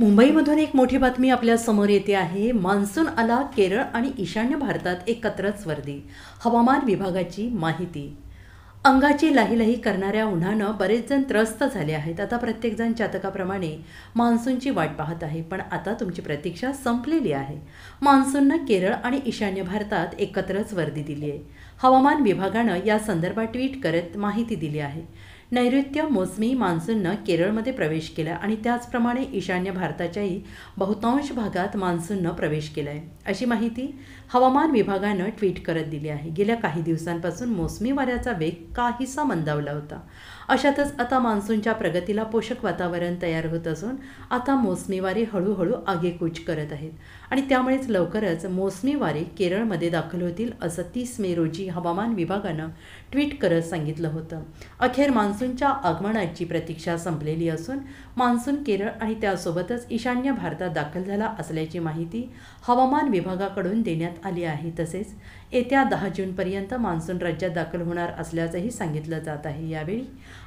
मुंबईमधून एक मोठी बातमी आपल्या समोर येते आहे। मान्सून आला, केरळ आणि ईशान्य भारतात एकत्रच वर्दी। हवामान विभागाची माहिती। अंगाची लाहीलाही करणाऱ्या उन्हानं बरेच जण त्रस्त झाले आहेत। आता प्रत्येकजण जातकाप्रमाणे मान्सूनची वाट पाहत आहे, पण आता तुमची प्रतीक्षा संपलेली आहे। मान्सूननं केरळ आणि ईशान्य भारतात एकत्रच वर्दी दिली आहे। हवामान विभागानं या संदर्भात ट्विट करत माहिती दिली आहे। नैऋत्य मोसमी मान्सूननं केरळमध्ये प्रवेश केला आणि त्याचप्रमाणे ईशान्य भारताच्याही बहुतांश भागात मान्सूननं प्रवेश केला आहे, अशी माहिती हवामान विभागानं ट्विट करत दिली आहे। गेल्या काही दिवसांपासून मोसमी वाऱ्याचा वेग काहीसा मंदावला होता। अशातच आता मान्सूनच्या प्रगतीला पोषक वातावरण तयार होत असून आता मोसमी वारे हळूहळू आगेकूच करत आहेत आणि त्यामुळेच लवकरच मोसमी वारे केरळमध्ये दाखल होतील, असं 30 मे रोजी हवामान विभागानं ट्विट करत सांगितलं होतं। अखेर मान्सूनच्या आगमनाची प्रतीक्षा संपलेली असून मान्सून केरळ आणि त्यासोबतच ईशान्य भारतात दाखल झाला असल्याची माहिती हवामान विभागाकडून देण्यात आली आहे। तसेच येत्या 10 जूनपर्यंत मान्सून राज्यात दाखल होणार असल्याचंही सांगितलं जात आहे। यावेळी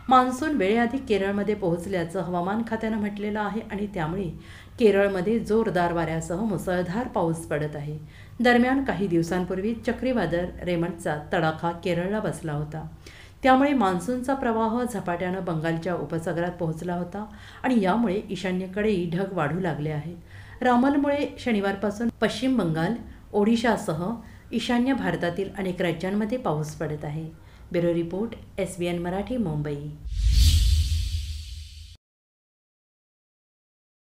मान्सून वेळेआधी केरळमध्ये पोहोचल्याचं हवामान खात्यानं म्हटलेलं आहे आणि त्यामुळे केरळमध्ये जोरदार वाऱ्यासह मुसळधार पाऊस पडत आहे। दरम्यान काही दिवसांपूर्वी चक्रीवादळ रेमंडचा तडाखा केरळला बसला होता, त्यामुळे मान्सूनचा प्रवाह झपाट्यानं बंगालच्या उपसागरात पोहोचला होता आणि यामुळे ईशान्येकडेही ढग वाढू लागले आहेत। रामलमुळे शनिवारपासून पश्चिम बंगाल, ओडिशासह ईशान्य भारतातील अनेक राज्यांमध्ये पाऊस पडत आहे। Bureau report, SBN Marathi, Mumbai.